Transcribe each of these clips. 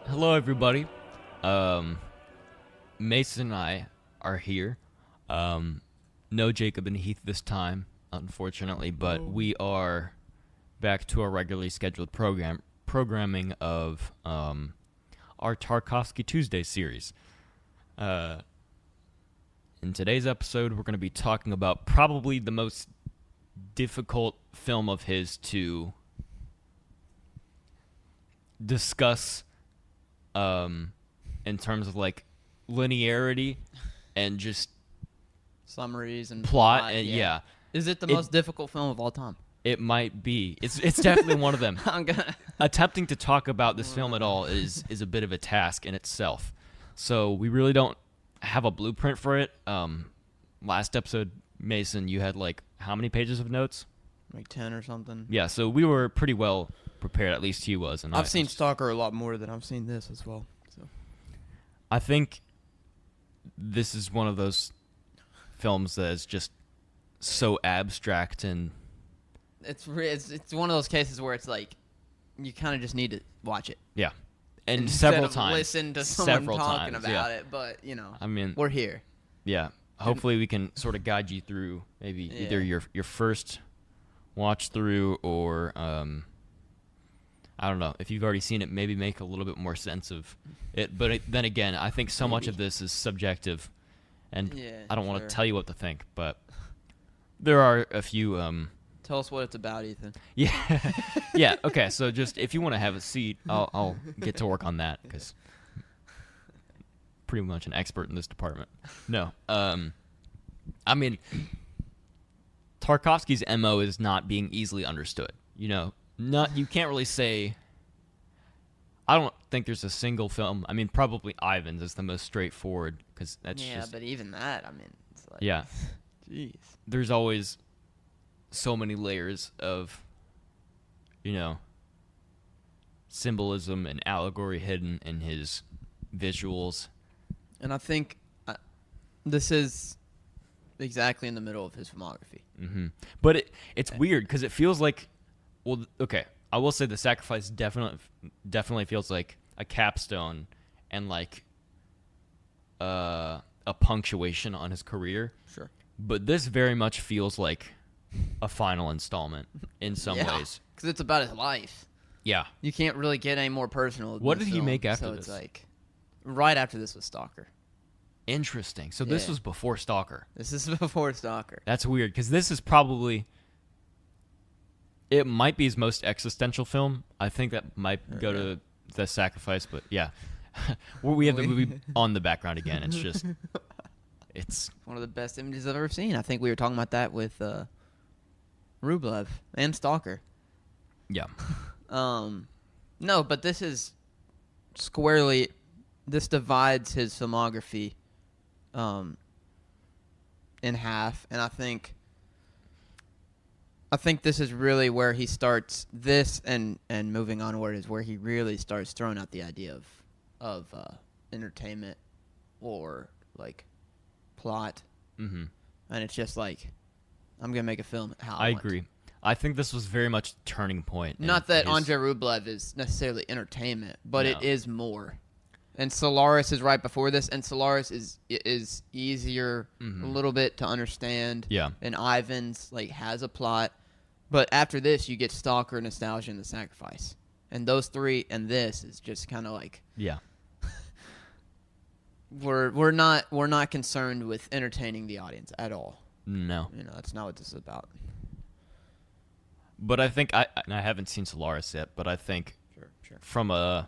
Hello, everybody. Mason and I are here. No Jacob and Heath this time, unfortunately, but we are back to our regularly scheduled programming of our Tarkovsky Tuesdays series. In today's episode, we're going to be talking about probably the most difficult film of his to discuss in terms of like linearity and just summaries and plot and yeah. Is it the most difficult film of all time? It might be. It's definitely one of them. I'm gonna Attempting to talk about this film at all is a bit of a task in itself. So we really don't have a blueprint for it. Last episode, Mason, you had like how many pages of notes? like 10 or something. Yeah, so we were pretty well prepared. At least he was. And I've seen Stalker a lot more than I've seen this as well. So I think this is one of those films that is just so abstract and it's one of those cases where it's like you kind of just need to watch it. yeah, and Instead several of times. listen to someone talking times, about it, but you know, I mean, we're here. yeah. Hopefully, we can sort of guide you through maybe either your first watch through or I don't know, if you've already seen it, maybe make a little bit more sense of it. But then again, I think so much of this is subjective, and I don't want to tell you what to think, but there are a few. Tell us what it's about, Ethan. Yeah, yeah. Okay, so just if you want to have a seat, I'll get to work on that because pretty much an expert in this department. No, I mean, Tarkovsky's MO is not being easily understood. You know, you can't really say. I don't think there's a single film. I mean, probably Ivan's is the most straightforward because that's just. But even that, I mean, it's like. Yeah. Jeez. There's always so many layers of, symbolism and allegory hidden in his visuals. And I think this is exactly in the middle of his filmography. Mm-hmm. But it's weird because it feels like, well, okay, I will say The Sacrifice definitely feels like a capstone and like a punctuation on his career. Sure. But this very much feels like a final installment in some ways. Because it's about his life. Yeah. You can't really get any more personal. What did he make after this? this? So it's like, right after this was Stalker. Interesting. So this was before Stalker. This is before Stalker. That's weird because this is probably, it might be his most existential film. I think that might go to The Sacrifice, but yeah. We have the movie on the background again. It's just, it's one of the best images I've ever seen. I think we were talking about that with Rublev and Stalker. Yeah. No, but this is squarely, this divides his filmography in half, and I think this is really where he starts, this and moving onward is where he really starts throwing out the idea of entertainment or like plot. Mm-hmm. And it's just like, I'm going to make a film how I agree. I think this was very much a turning point. Not that Andrei Rublev is necessarily entertainment, but it is more. And Solaris is right before this, and Solaris is easier a little bit to understand. Yeah. And Ivan's like has a plot, but after this you get Stalker, Nostalgia, and The Sacrifice, and those three, and this is just kind of like we're not concerned with entertaining the audience at all. No, that's not what this is about. But I think I haven't seen Solaris yet, but I think from an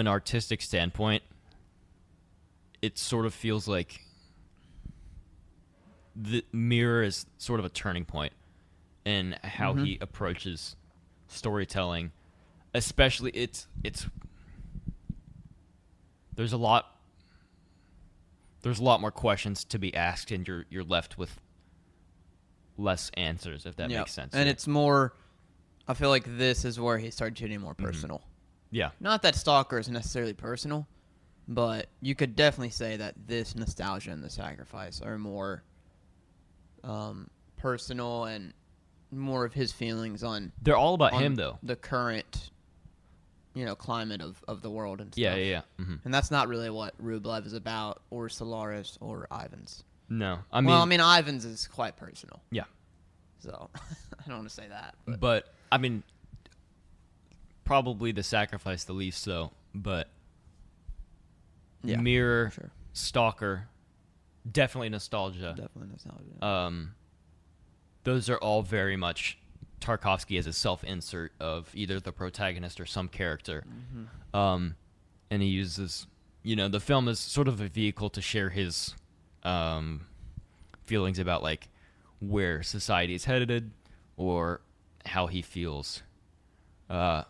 artistic standpoint, it sort of feels like the Mirror is sort of a turning point in how he approaches storytelling. Especially, it's there's a lot more questions to be asked, and you're left with less answers, if that makes sense. And it's more, I feel like this is where he started getting more personal. Yeah. Not that Stalker is necessarily personal, but you could definitely say that this Nostalgia and The Sacrifice are more personal and more of his feelings on They're all about him, though. the current, climate of the world and stuff. Yeah. Mm-hmm. And that's not really what Rublev is about, or Solaris, or Ivans. No, Ivans is quite personal. Yeah. So I don't want to say that, but I mean, probably the sacrifice the least so. But Mirror, sure. Stalker, definitely nostalgia. Definitely nostalgia. Those are all very much Tarkovsky as a self-insert of either the protagonist or some character. Mm-hmm. And he uses, the film is sort of a vehicle to share his feelings about, like, where society is headed or how he feels the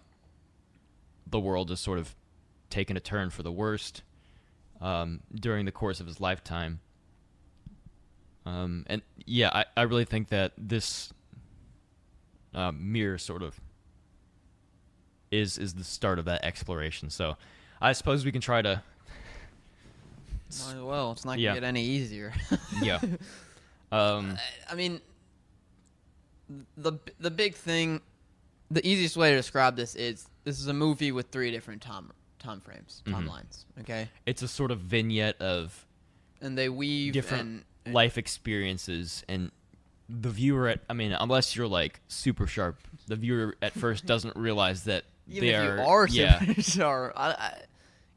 world is sort of taken a turn for the worst during the course of his lifetime. And yeah, I really think that this Mirror sort of is the start of that exploration. So I suppose we can try to. Well, it's not gonna get any easier. Yeah. I mean, the big thing, the easiest way to describe this is a movie with 3 different time frames, timelines. Okay. It's a sort of vignette of. And they weave different life experiences, and the viewer unless you're like super sharp, the viewer at first doesn't realize that even if you are super sharp.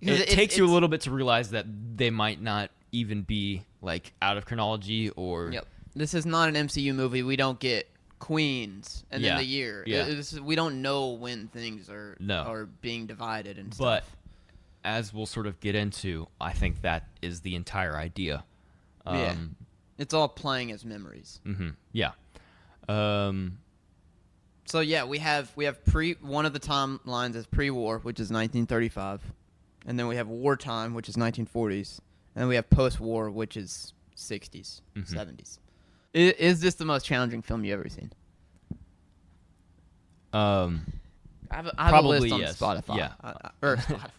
It takes you a little bit to realize that they might not even be like out of chronology or. Yep. This is not an MCU movie. We don't get Queens and then the year. Yeah. We don't know when things are being divided and stuff. But as we'll sort of get into, I think that is the entire idea. It's all playing as memories. Mm-hmm. Yeah. So yeah, we have one of the timelines is pre-war, which is 1935, and then we have wartime, which is 1940s, and then we have post-war, which is 60s, 70s. Is this the most challenging film you've ever seen? I have a list on Spotify. Yeah. Or Spotify.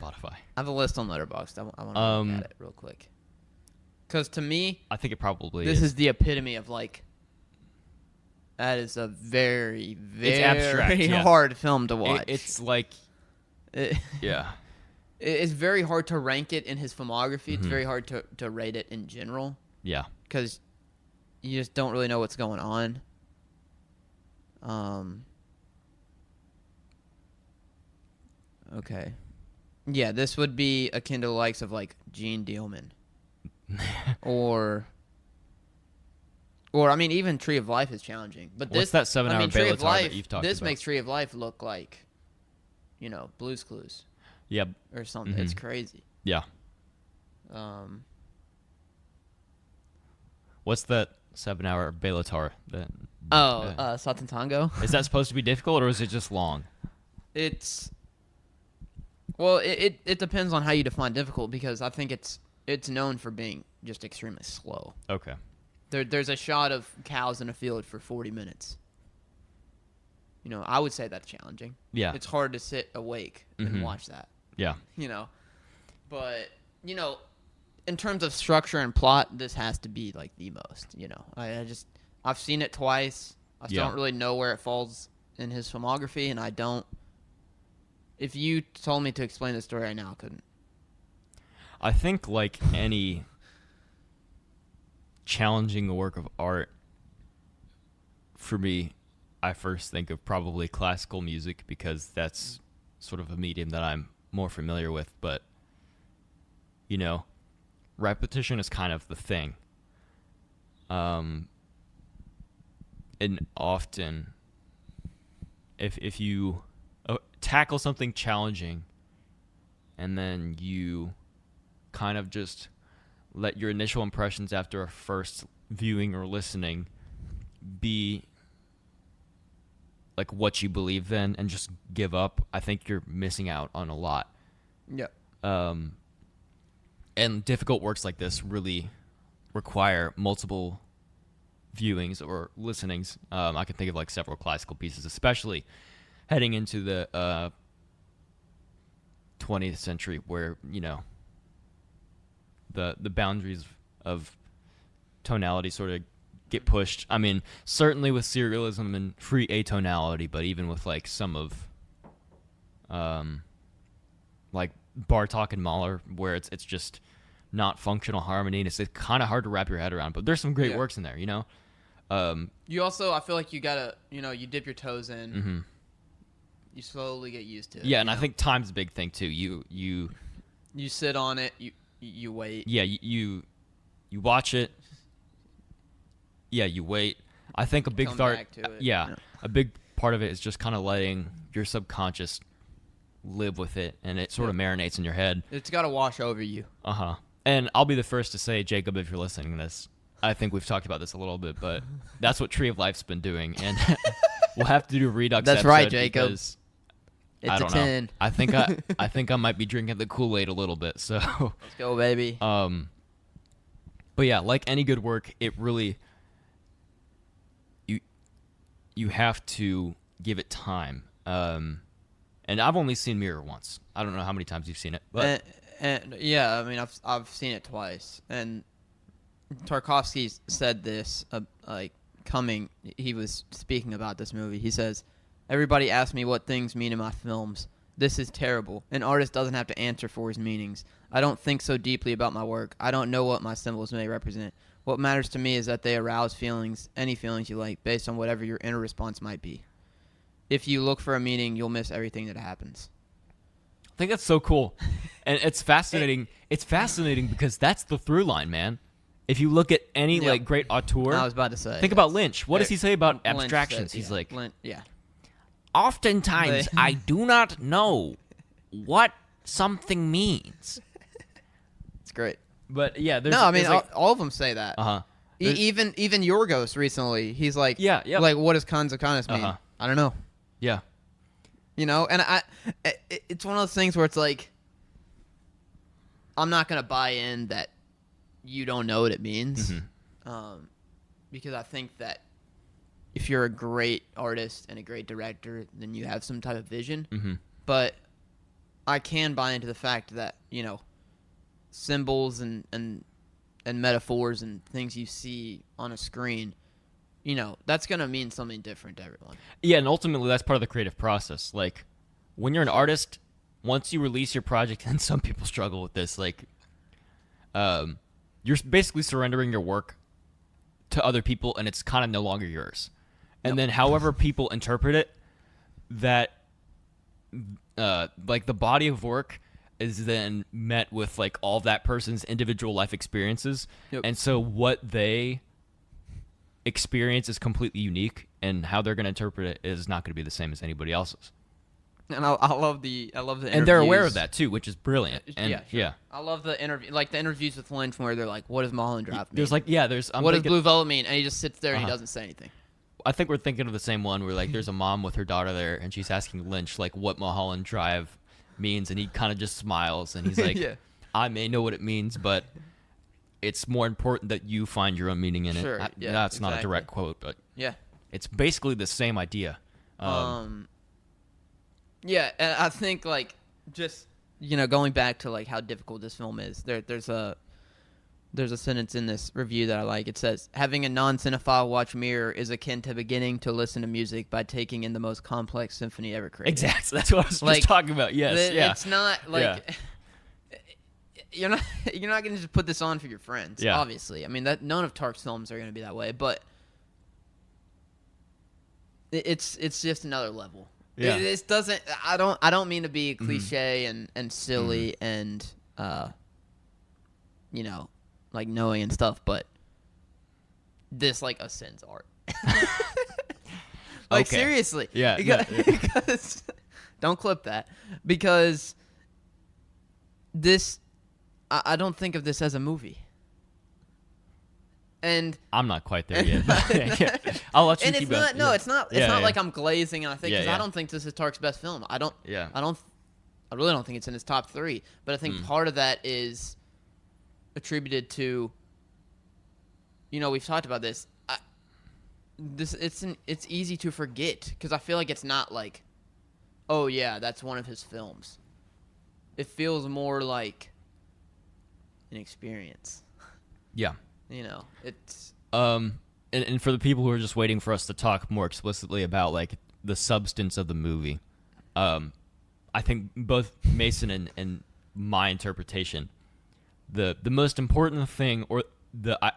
Spotify. I have a list on Letterboxd. I want to look at it real quick. Because to me, I think it probably this is the epitome of like. That is a very, very hard film to watch. It's like, yeah. It's very hard to rank it in his filmography. It's very hard to rate it in general. Yeah. Because you just don't really know what's going on. Okay. Yeah, this would be akin to the likes of like Gene Dealman. or I mean, even Tree of Life is challenging. But what's that 7-hour Belatar that you've talked about? This makes Tree of Life look like, Blue's Clues. Yeah. Or something. It's crazy. Yeah. What's that 7-hour Belatar? Satan Tango. Is that supposed to be difficult, or is it just long? It depends on how you define difficult, because I think it's known for being just extremely slow. Okay. There's a shot of cows in a field for 40 minutes. I would say that's challenging. Yeah. It's hard to sit awake and watch that. Yeah. But, in terms of structure and plot, this has to be like the most, I've seen it twice. I still don't really know where it falls in his filmography, and I don't. If you told me to explain the story right now, I couldn't. I think like any challenging work of art, for me, I first think of probably classical music, because that's sort of a medium that I'm more familiar with. But, repetition is kind of the thing. And often, if you tackle something challenging and then you kind of just let your initial impressions after a first viewing or listening be like what you believe then, and just give up, I think you're missing out on a lot. Yeah. And difficult works like this really require multiple viewings or listenings. I can think of like several classical pieces, especially heading into the 20th century, where the boundaries of tonality sort of get pushed. I mean, certainly with serialism and free atonality, but even with like some of like Bartok and Mahler, where it's just not functional harmony, and it's kind of hard to wrap your head around. But there's some great works in there, you know. You also, I feel like you gotta, you dip your toes in. Mm-hmm. You slowly get used to it. Yeah, and I think time's a big thing too. You sit on it. You wait. Yeah, you watch it. Yeah, you wait. I think a big a big part of it is just kind of letting your subconscious live with it, and it sort of marinates in your head. It's got to wash over you. And I'll be the first to say, Jacob, if you're listening to this, I think we've talked about this a little bit, but that's what Tree of Life's been doing, and we'll have to do a Redux. That's right, Jacob. It's I don't a 10. know. I think I might be drinking the Kool-Aid a little bit. So let's go, baby. But yeah, like any good work, it really you have to give it time. And I've only seen Mirror once. I don't know how many times you've seen it, but and yeah, I mean I've seen it twice. And Tarkovsky said this he was speaking about this movie. He says, "Everybody asks me what things mean in my films. This is terrible. An artist doesn't have to answer for his meanings. I don't think so deeply about my work. I don't know what my symbols may represent. What matters to me is that they arouse feelings, any feelings you like, based on whatever your inner response might be. If you look for a meaning, you'll miss everything that happens." I think that's so cool. And it's fascinating. It's fascinating because that's the through line, man. If you look at any like great auteur, I was about to say. Think about Lynch. What does he say about Lynch abstractions? says, He's like, oftentimes I do not know what something means. It's great. But yeah, all of them say that. Even Yorgos recently, he's like, like, what does cons of kindness mean? I don't know. Yeah. And it's one of those things where it's like, I'm not gonna buy in that you don't know what it means, because I think that if you're a great artist and a great director, then you have some type of vision. But I can buy into the fact that symbols and metaphors and things you see on a screen, that's going to mean something different to everyone. Yeah, and ultimately that's part of the creative process. Like, when you're an artist, once you release your project, and some people struggle with this, like, you're basically surrendering your work to other people, and it's kind of no longer yours. And then however people interpret it, that, like, the body of work is then met with, like, all that person's individual life experiences. And so what they experience is completely unique, and how they're going to interpret it is not going to be the same as anybody else's. And I love the interviews. And they're aware of that too, which is brilliant. And I love the interviews with Lynch where they're like, "What does Mulholland Drive mean?" There's like, what does Blue Velvet mean? And he just sits there and he doesn't say anything. I think we're thinking of the same one where, like, there's a mom with her daughter there, and she's asking Lynch, like, what Mulholland Drive means, and he kind of just smiles, and he's like, I may know what it means, but it's more important that you find your own meaning in it. That's not a direct quote, but it's basically the same idea. Yeah, and I think, like, just, going back to, like, how difficult this film is, there's a sentence in this review that I like. It says, "Having a non-cinephile watch Mirror is akin to beginning to listen to music by taking in the most complex symphony ever created." Exactly. That's what I was just talking about. Yes. It's not, like... You're not going to just put this on for your friends, obviously. I mean, none of Tark's films are going to be that way, but it's just another level. Yeah. It doesn't. I don't mean to be cliche and silly and like knowing and stuff, but this like ascends art. Like seriously. Yeah. Because don't clip that, because this I don't think of this as a movie. And I'm not quite there yet. I'll let you keep going. And it's not like I'm glazing and I think, because I don't think this is Tark's best film. I really don't think it's in his top 3. But I think part of that is attributed to, we've talked about this. It's easy to forget, because I feel like it's not like, oh yeah, that's one of his films. It feels more like an experience. Yeah. It's... and for the people who are just waiting for us to talk more explicitly about like the substance of the movie, I think both Mason and my interpretation, the most important thing, or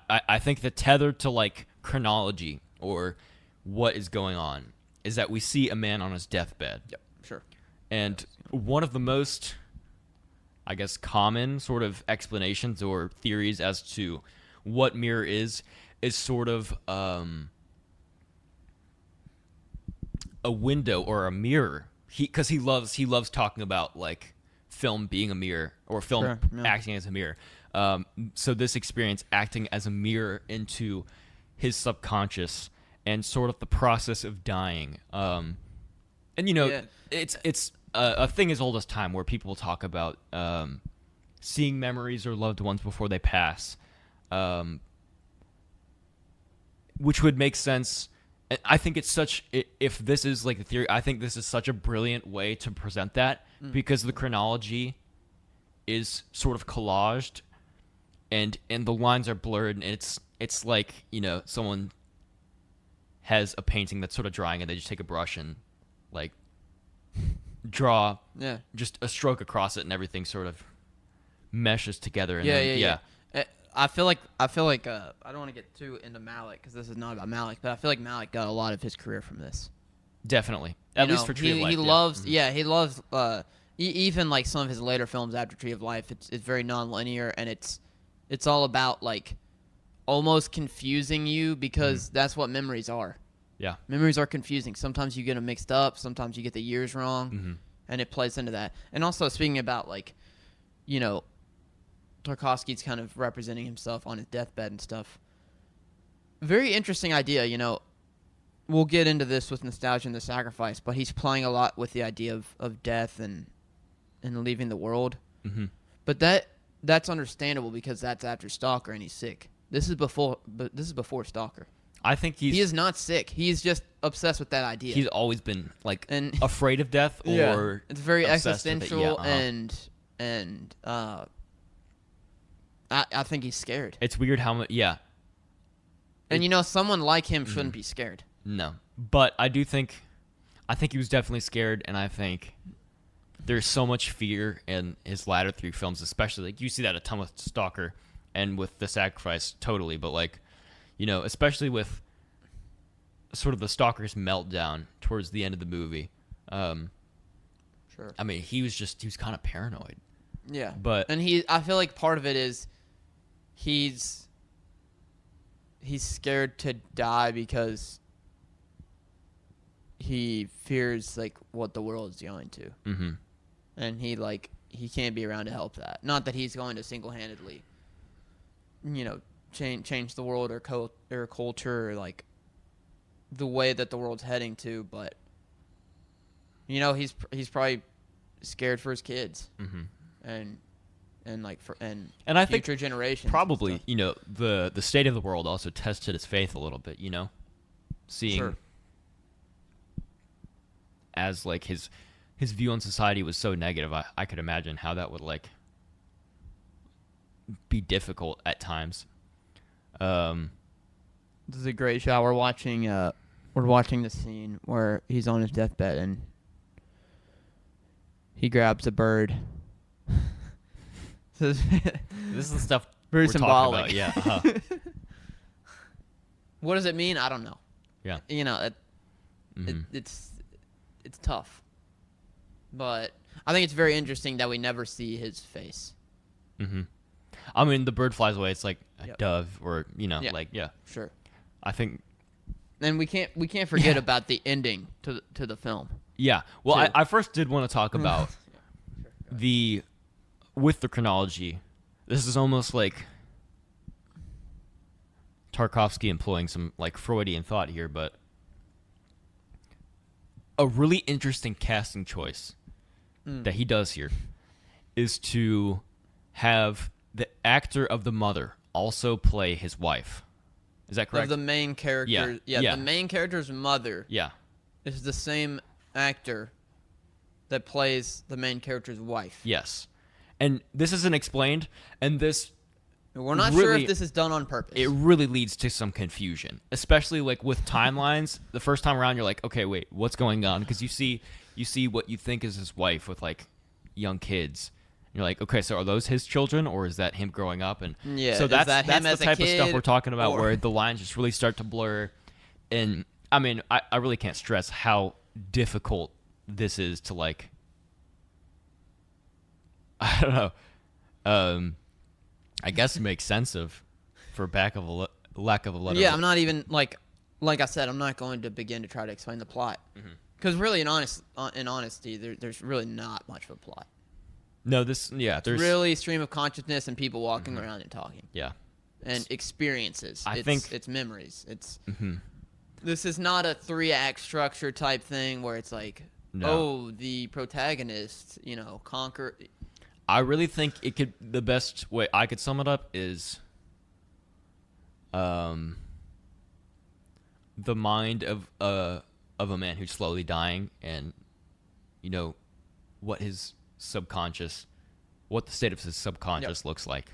I think the tether to like chronology or what is going on, is that we see a man on his deathbed. Yep, sure. And one of the most, I guess, common sort of explanations or theories as to what mirror is sort of a window or a mirror. Because he loves talking about like film being a mirror or film Sure, yeah. acting as a mirror. So this experience acting as a mirror into his subconscious and sort of the process of dying. And you know, Yeah. it's a thing as old as time where people talk about seeing memories or loved ones before they pass, which would make sense. I think it's if this is like the theory, I think this is such a brilliant way to present that because the chronology is sort of collaged and the lines are blurred, and it's like, you know, someone has a painting that's sort of drying and they just take a brush and like draw just a stroke across it and everything sort of meshes together. And Yeah. I feel like I don't want to get too into Malick because this is not about Malick, but I feel like Malick got a lot of his career from this. Definitely, at least for Tree of Life. He loves, he loves. Even like some of his later films after Tree of Life, it's very non-linear, and it's all about like almost confusing you because that's what memories are. Yeah, memories are confusing. Sometimes you get them mixed up. Sometimes you get the years wrong, and it plays into that. And also speaking about like, you know, Tarkovsky's kind of representing himself on his deathbed and stuff. Very interesting idea, you know. We'll get into this with Nostalgia and the Sacrifice, but he's playing a lot with the idea of death and leaving the world. Mm-hmm. But that's understandable because that's after Stalker and he's sick. This is before Stalker. I think he is not sick. He's just obsessed with that idea. He's always been like afraid of death, or it's very obsessed with existential it. and I think he's scared. It's weird how much, And you know, someone like him shouldn't be scared. No, but I think he was definitely scared, and I think there's so much fear in his latter three films, especially like you see that a ton with Stalker and with The Sacrifice, totally. But like, you know, especially with sort of the Stalker's meltdown towards the end of the movie. Sure. I mean, he was kind of paranoid. Yeah, but I feel like part of it is he's scared to die because he fears like what the world is going to, and he can't be around to help that. Not that he's going to single-handedly, you know, change the world or culture or like the way that the world's heading to, but you know, he's probably scared for his kids. And I think future generations. Probably, you know, the state of the world also tested his faith a little bit, you know, seeing as like his view on society was so negative. I could imagine how that would like be difficult at times. This is a great shot. We're watching the scene where he's on his deathbed and he grabs a bird. This is the stuff very we're symbolic. talking about. Yeah. What does it mean? I don't know. Yeah. You know, it's tough, but I think it's very interesting that we never see his face. I mean, the bird flies away. It's like a dove, or you know, Sure. I think, and we can't forget about the ending to the film. Yeah. Well, I first did want to talk about with the chronology. This is almost like Tarkovsky employing some like Freudian thought here, but a really interesting casting choice that he does here is to have the actor of the mother also play his wife. Is that correct? Of the main character. Yeah. The main character's mother. Yeah. Is the same actor that plays the main character's wife. Yes. And this isn't explained, and this We're not sure if this is done on purpose. It really leads to some confusion, especially like with timelines. The first time around, you're like, okay, wait, what's going on? Because you see what you think is his wife with like young kids. You're like, okay, so are those his children, or is that him growing up? And so that's the type of stuff we're talking about, where the lines just really start to blur. And I mean, I really can't stress how difficult this is to like. I don't know. I guess it makes sense for lack of a letter. Yeah, I'm not even like I said, I'm not going to begin to try to explain the plot, because really, in honesty, there's really not much of a plot. No, there's really stream of consciousness and people walking around and talking. Yeah, and experiences. I think it's memories. It's this is not a 3-act structure type thing where it's like, oh, the protagonist, conquer. I really think the best way I could sum it up is the mind of a man who's slowly dying, and what the state of his subconscious looks like.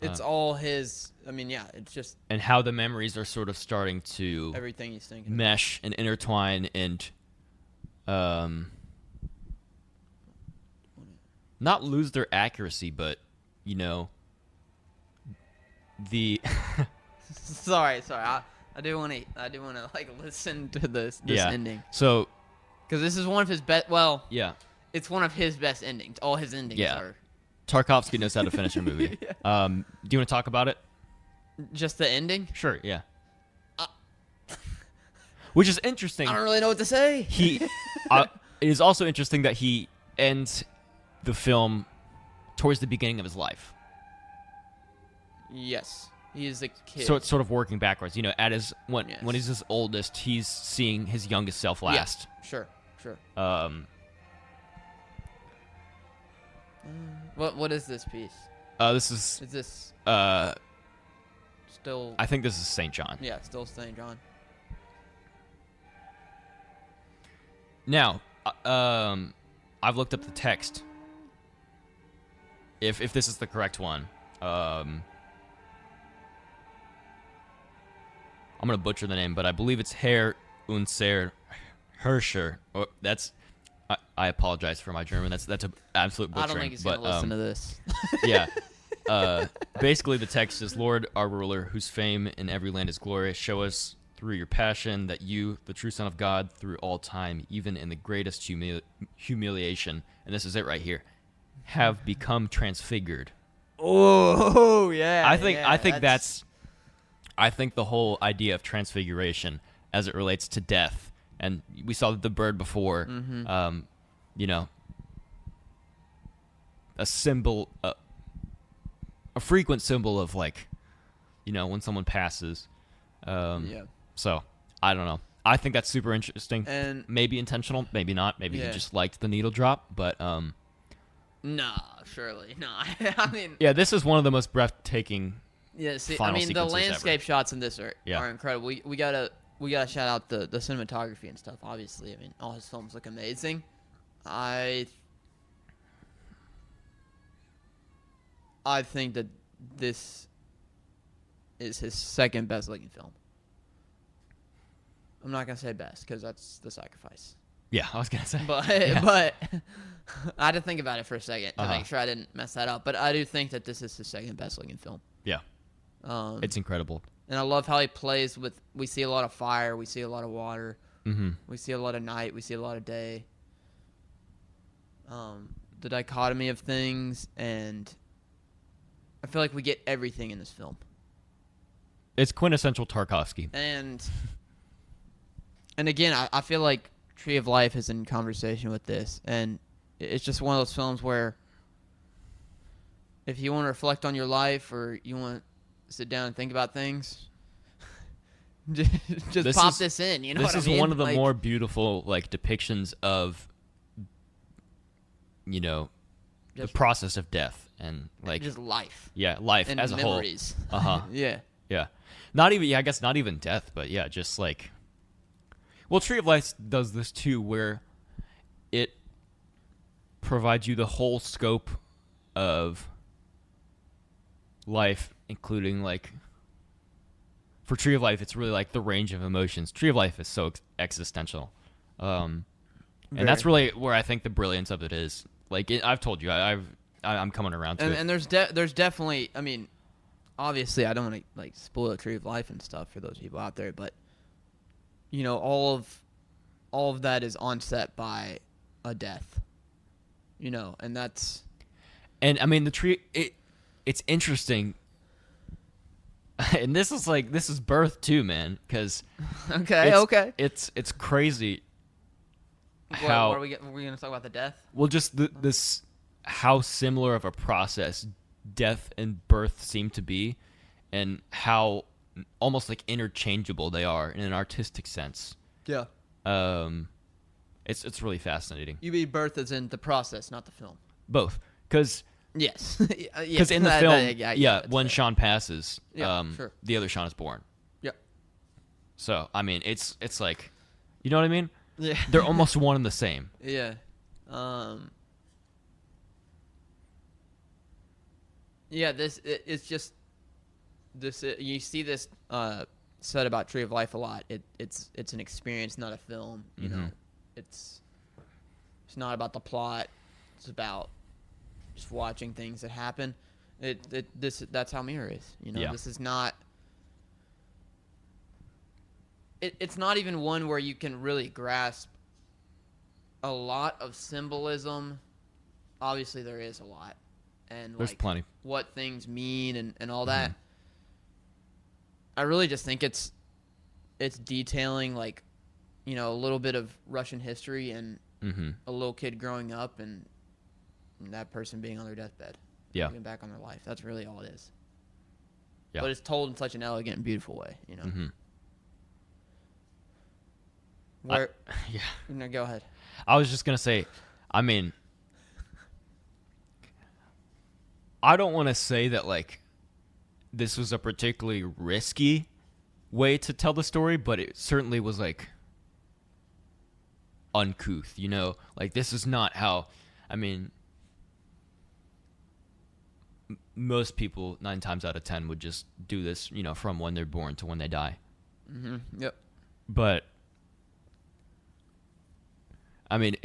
It's all his. I mean, yeah, it's just, and how the memories are sort of starting to everything he's thinking mesh and intertwine and not lose their accuracy, but the sorry, I do want to like listen to this ending. So, because this is one of his best. Well, yeah, it's one of his best endings. All his endings are. Tarkovsky knows how to finish a movie. Do you want to talk about it? Just the ending? Sure. Yeah. Which is interesting. I don't really know what to say. It is also interesting that he ends the film towards the beginning of his life. Yes, he is a kid. So it's sort of working backwards. At when he's his oldest, he's seeing his youngest self last. Yeah, sure. What is this piece? This is. Is this still? I think this is St. John. Yeah, still St. John. Now, I've looked up the text. If this is the correct one, I'm gonna butcher the name, but I believe it's Herr Unser Hirscher. Oh, I apologize for my German. That's an absolute butchering. I don't think he's gonna listen to this. Yeah. Basically, the text is, Lord, our ruler, whose fame in every land is glorious, show us through your passion that you, the true Son of God, through all time, even in the greatest humiliation, and this is it right here, have become transfigured. Oh, yeah. I think the whole idea of transfiguration as it relates to death, and we saw the bird before, a symbol, a frequent symbol of like, when someone passes. So I don't know. I think that's super interesting, and maybe intentional, maybe not. Maybe he just liked the needle drop, but no, surely not. I mean, this is one of the most breathtaking. Yeah, see, final the landscape ever. shots in this are incredible. We gotta shout out the cinematography and stuff. Obviously, I mean, all his films look amazing. I think that this is his second best looking film. I'm not gonna say best because that's The Sacrifice. Yeah, I was gonna say. But I had to think about it for a second to make sure I didn't mess that up. But I do think that this is his second best looking film. Yeah. It's incredible. And I love how he plays with. We see a lot of fire. We see a lot of water. Mm-hmm. We see a lot of night. We see a lot of day. The dichotomy of things, and I feel like we get everything in this film. It's quintessential Tarkovsky. And again, I feel like Tree of Life is in conversation with this, and it's just one of those films where if you want to reflect on your life or you want to sit down and think about things, just pop this in. You know what I mean? This is one of the more beautiful depictions of the process of death and just life. Yeah, life and as a memories. whole. Yeah. Not even. I guess not even death, but just well, Tree of Life does this too, where it provides you the whole scope of life including like for Tree of Life, it's really like the range of emotions. Tree of Life is so existential, and that's really where I think the brilliance of it is. Like I've told you, I'm coming around to it. And there's definitely, I mean, obviously I don't want to like spoil a Tree of Life and stuff for those people out there, but you know, all of that is onset by a death. You know, and that's, and I mean the tree. It's interesting, and this is birth too, man. Because it's crazy. How are we gonna talk about the death? Well, just this how similar of a process death and birth seem to be, and how almost like interchangeable they are in an artistic sense. Yeah. It's really fascinating. You mean birth as in the process, not the film? Both, because yes, because in the film, when fair. Sean passes, sure. the other Sean is born. Yeah. So I mean, it's like, you know what I mean? Yeah. They're almost one and the same. Yeah. Yeah. It's just this. You see this said about Tree of Life a lot. It's an experience, not a film. You know, it's not about the plot. It's about just watching things that happen. That's how Mirror is. You know, this is not. It's not even one where you can really grasp a lot of symbolism. Obviously, there is a lot, and there's plenty. What things mean and all that. I really just think it's detailing like, you know, a little bit of Russian history and a little kid growing up and that person being on their deathbed. Yeah. Looking back on their life. That's really all it is. Yeah. But it's told in such an elegant and beautiful way, you know. No, go ahead. I was just gonna say, I mean, I don't want to say that like this was a particularly risky way to tell the story, but it certainly was like uncouth, you know? Like this is not how, I mean, most people 9 times out of 10 would just do this, you know, from when they're born to when they die. Yep. But I mean,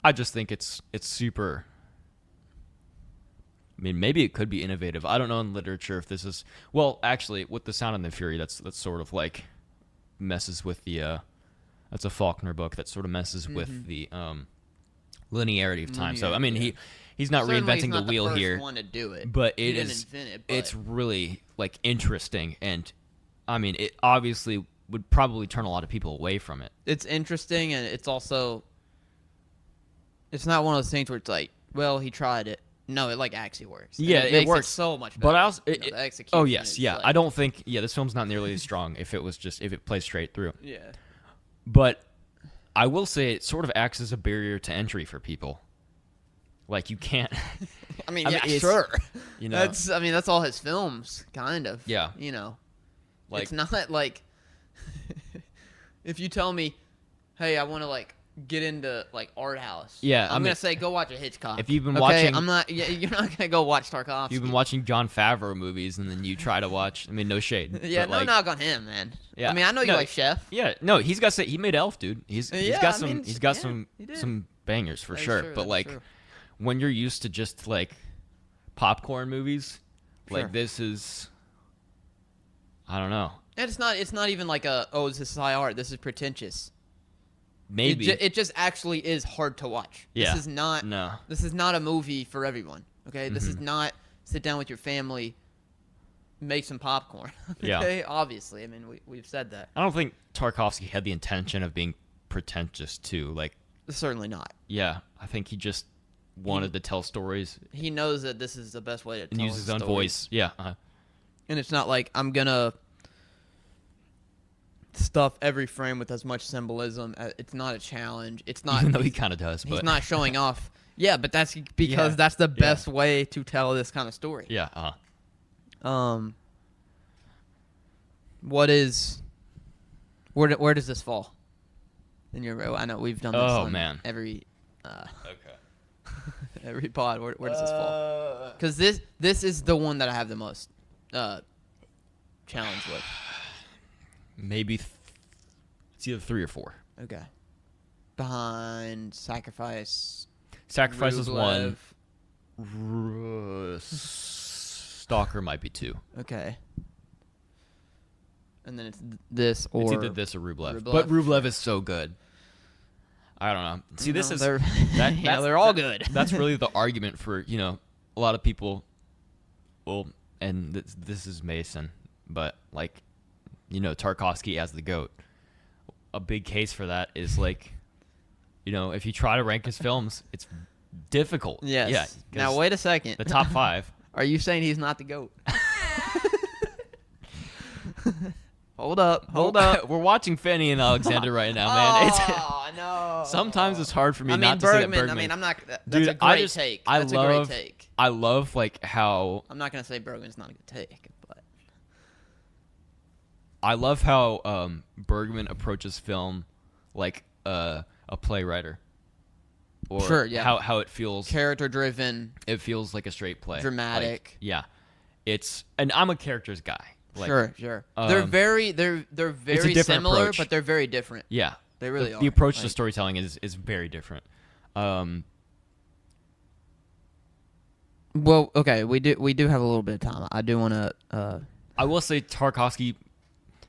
I just think it's super. I mean, maybe it could be innovative. I don't know in literature if this is, well, actually, with The Sound and the Fury, that's sort of like messes with the, that's a Faulkner book that sort of messes with the linearity of time. So I mean, he's not reinventing the wheel here, one to do it, but he didn't invent it, but it's really like interesting, and I mean, it obviously would probably turn a lot of people away from it. It's interesting, and it's also, it's not one of those things where it's like, well, he tried it. No, it like actually works. Yeah, it works so much better. But I also, the execution. oh yes, yeah. Like, I don't think, this film's not nearly as strong if it plays straight through. Yeah. But I will say it sort of acts as a barrier to entry for people. Like you can't. I mean, sure. You know, that's all his films, kind of. Yeah. You know, like, it's not like if you tell me, hey, I want to like get into like art house. Yeah, I'm gonna say go watch a Hitchcock. If you've been watching, I'm not. Yeah, you're not gonna go watch Tarkovsky. You've been watching Jon Favreau movies, and then you try to watch. I mean, no shade. Yeah, but no like, knock on him, man. Yeah, I mean, I know you like Chef. Yeah, no, he made Elf, dude. He's got some bangers for sure. True, but like, when you're used to just like popcorn movies, like this is, I don't know. And it's not even like this is high art. This is pretentious. Maybe it just actually is hard to watch. Yeah. This is not a movie for everyone. Okay, this is not sit down with your family, make some popcorn. Okay, Yeah. Obviously, I mean we've said that. I don't think Tarkovsky had the intention of being pretentious too. Like, certainly not. Yeah, I think he just wanted to tell stories. He knows that this is the best way to and tell use his own story. voice. Yeah, and it's not like I'm gonna stuff every frame with as much symbolism. It's not a challenge. It's not. Even though he kind of does. He's but. not showing off. Yeah, but that's because that's the best way to tell this kind of story. Yeah. What is? Where does this fall? In your, I know we've done this. Oh man. Every. Okay. Every pod. Where does this fall? Because this is the one that I have the most challenge with? Maybe it's either 3 or 4. Okay. Behind Sacrifice. Sacrifice is 1. Rublev. Stalker might be 2. Okay. And then it's this or... It's either this or Rublev. But Rublev is so good. I don't know. See, this is... They're all good. That's really the argument for, a lot of people... Well, and this is Mason, but, Tarkovsky as the GOAT. A big case for that is, if you try to rank his films, it's difficult. Yes. Yeah. Now, wait a second. The top 5... Are you saying he's not the GOAT? Hold up. We're watching Fanny and Alexander right now, man. Oh, no. Sometimes it's hard for me not to say that Bergman. I'm not. That's Dude, a great take. That's a great take. I love how. I'm not gonna say Bergman's not a good take, but I love how Bergman approaches film like a playwriter. Or sure, yeah. How it feels character driven. It feels like a straight play. Dramatic. And I'm a characters guy. Sure. They're very similar, approach. But they're very different. Yeah. They really are. The approach to storytelling is very different. Well, okay, we do have a little bit of time. I do want to I will say Tarkovsky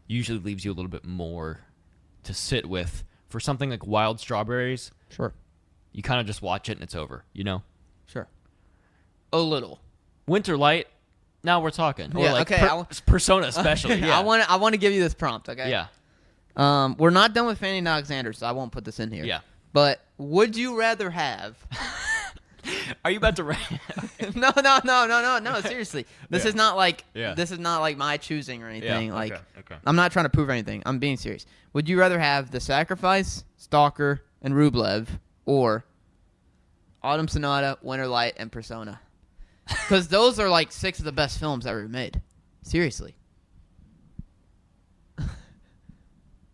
usually leaves you a little bit more to sit with. For something like Wild Strawberries, sure. You kind of just watch it and it's over, Sure. A little. Winter Light, now we're talking. Yeah, or okay. Persona especially. Yeah. I want to give you this prompt, okay? Yeah. We're not done with Fanny and Alexander, so I won't put this in here. Yeah. But would you rather have... Are you about to rank? No, seriously. This is not like my choosing or anything. Yeah. Okay. I'm not trying to prove anything. I'm being serious. Would you rather have The Sacrifice, Stalker, and Rublev, or Autumn Sonata, Winter Light, and Persona? Because those are 6 of the best films ever made. Seriously.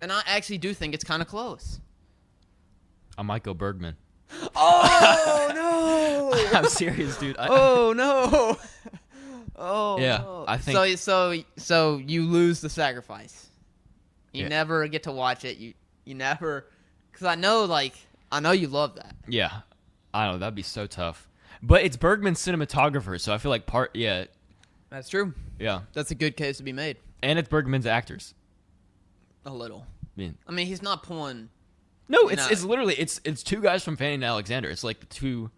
And I actually do think it's kind of close. I might go Bergman. Oh, no! I'm serious, dude. Oh, no! Oh, yeah, no. I think... So you lose The Sacrifice. You Yeah. never get to watch it. You never... Because I know you love that. Yeah. I don't know. That'd be so tough. But it's Bergman's cinematographer, so I feel like That's true. Yeah. That's a good case to be made. And it's Bergman's actors. A little. I mean, he's not pulling... No, it's literally, it's 2 guys from Fanny and Alexander. It's like the 2...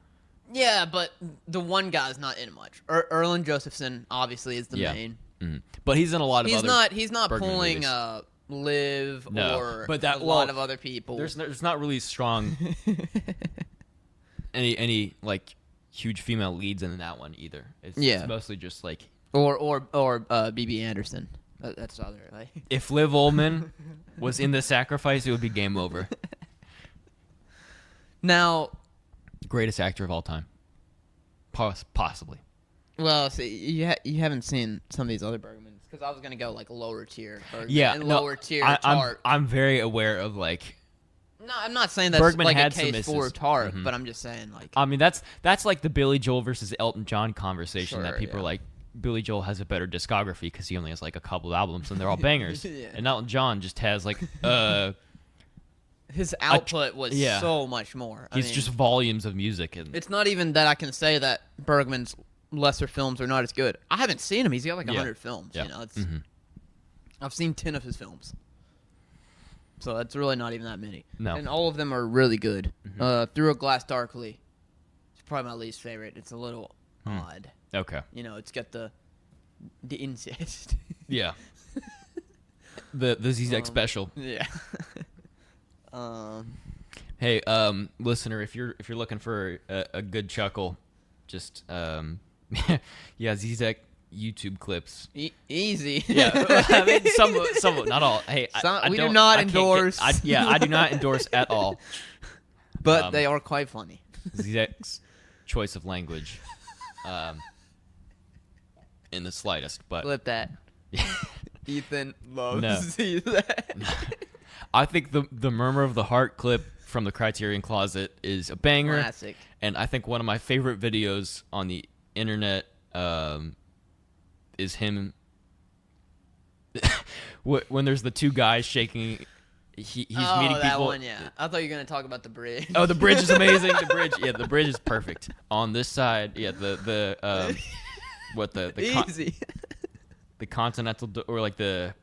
Yeah, but the one guy's not in much. Erland Josephson, obviously, is the main. Mm-hmm. But he's in a lot of other He's not Bergman pulling movies. Liv or but a lot of other people. There's not really strong... any huge female leads in that one either. It's mostly just or B.B. Anderson. That's the other If Liv Ullmann was in The Sacrifice, it would be game over. Now, greatest actor of all time, possibly. Well, see, you haven't seen some of these other Bergmans because I was gonna go lower tier Bergman and no, lower tier Tark. I'm very aware of No, I'm not saying that's Bergman a had case some for misses. Tark, Mm-hmm. but I'm just saying I mean, that's like the Billy Joel versus Elton John conversation that people yeah. are like, Billy Joel has a better discography because he only has a couple of albums and they're all bangers, Yeah. and Elton John just has his output was so much more. It's just volumes of music, and it's not even that I can say that Bergman's lesser films are not as good. I haven't seen him. He's got 100 films. Yeah. It's Mm-hmm. I've seen 10 of his films, so that's really not even that many. No. And all of them are really good. Mm-hmm. Through a Glass Darkly, it's probably my least favorite. It's a little odd. Okay. It's got the incest. Yeah. the Zizek special. Yeah. Hey, listener, if you're looking for a good chuckle, just Zizek YouTube clips. Easy. Yeah, I mean, some, not all. Hey, we do not endorse. I do not endorse at all. But they are quite funny. Zizek's choice of language, in the slightest. But flip that. Ethan loves that. I think the Murmur of the Heart clip from the Criterion Closet is a banger. Classic. And I think one of my favorite videos on the internet is him when there's the two guys shaking. He's meeting that people. one, yeah. I thought you were gonna talk about the bridge. Oh, the bridge is amazing. The bridge is perfect. On this side, the Easy. the continental or like the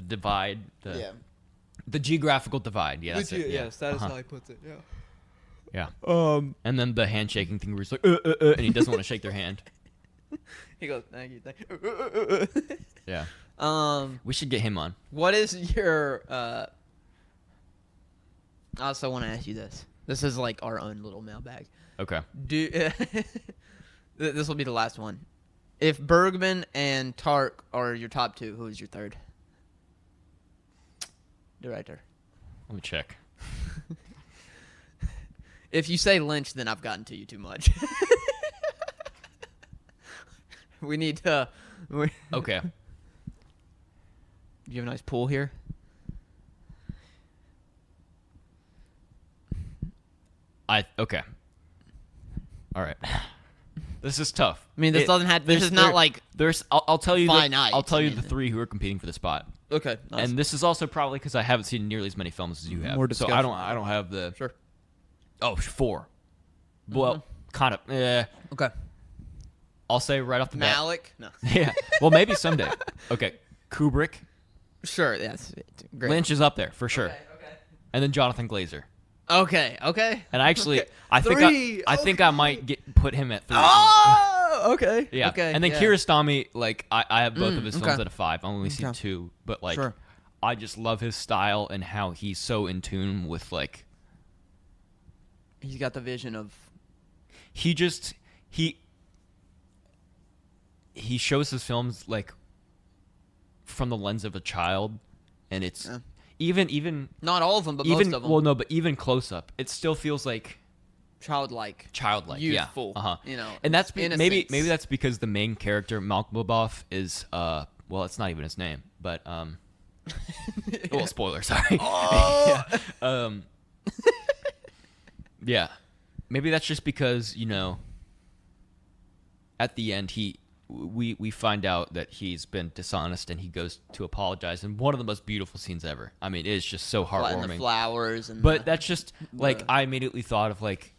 divide, the geographical divide. Yeah, that's it. Yes, that is how he puts it. Yeah. Yeah. And then the handshaking thing where he's like, and he doesn't want to shake their hand. He goes, thank you. Yeah. We should get him on. What is your? I also want to ask you this. This is like our own little mailbag. Okay. This will be the last one. If Bergman and Tark are your top two, who is your third director? Let me check. If you say Lynch, then I've gotten to you too much. We need to. Okay. Do you have a nice pool here? Okay. All right. This is tough. I mean, this doesn't have. This is not like. I'll tell you. finite. I'll tell you the three who are competing for the spot. Okay. Nice. And this is also probably because I haven't seen nearly as many films as you have. More so discussion. I don't have the. Sure. Oh, 4. Well, kind of. Okay. I'll say right off the bat. Malick. No. Yeah. Well, maybe someday. Okay. Kubrick. Sure. That's great. Lynch is up there for sure. Okay. And then Jonathan Glazer. Okay. And actually, Okay. I think Three, I think I might put him at 3. Oh. Okay. Yeah. Okay. And then yeah. Kiarostami, like I have both of his films okay. at a 5. I've only seen Okay. 2, but like Sure. I just love his style and how he's so in tune with like He's got the vision of. he shows his films like from the lens of a child, and it's even Not all of them, but even most of them. well no, but even close up, it still feels like childlike. Yeah. Youthful. Uh-huh. You know. And that's maybe innocence. that's because the main character Malkbobov is well, it's not even his name, but well, spoiler, sorry. Oh! Yeah. Yeah. Maybe that's just because, you know, at the end we find out that he's been dishonest and he goes to apologize in one of the most beautiful scenes ever. I mean, it's just so And heartwarming. the flowers and. But that's just like I immediately thought of like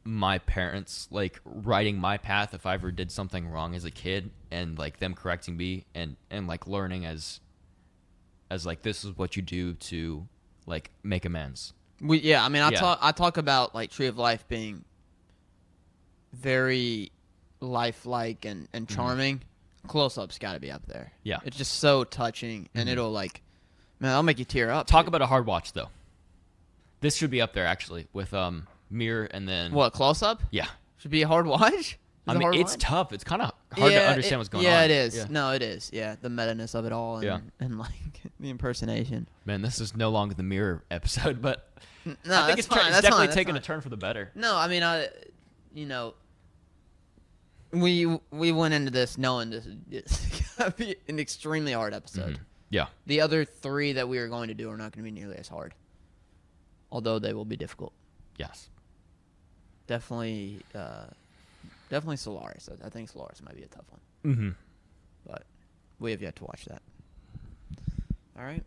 my parents like writing my path if I ever did something wrong as a kid, and like them correcting me and like learning as like this is what you do to like make amends. I mean, Yeah. I talk about like Tree of Life being very lifelike and charming. Close-up's got to be up there. Yeah. It's just so touching, and it'll like, man, that'll make you tear up. Talk about a hard watch though. This should be up there actually with Mirror and then What, Close-up? Yeah. Should be a hard watch? Is I it a mean, hard it's watch? tough. It's kind of hard to understand what's going on. Yeah, it is. Yeah. No, it is. Yeah, the meta-ness of it all and like the impersonation. Man, this is no longer the Mirror episode, but No, I think that's it's fine. it's That's definitely fine, taking that's a turn for the better. No, I mean, you know, we went into this knowing this is gonna be an extremely hard episode. Mhm. Yeah. The other 3 that we are going to do are not going to be nearly as hard, although they will be difficult. Yes. Definitely Solaris. I think Solaris might be a tough one, Mm-hmm. but we have yet to watch that. All right,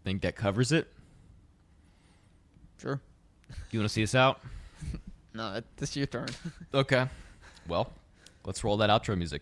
Think that covers it. sure. You want to see us out? No, this is your turn. Okay. Well, let's roll that outro music.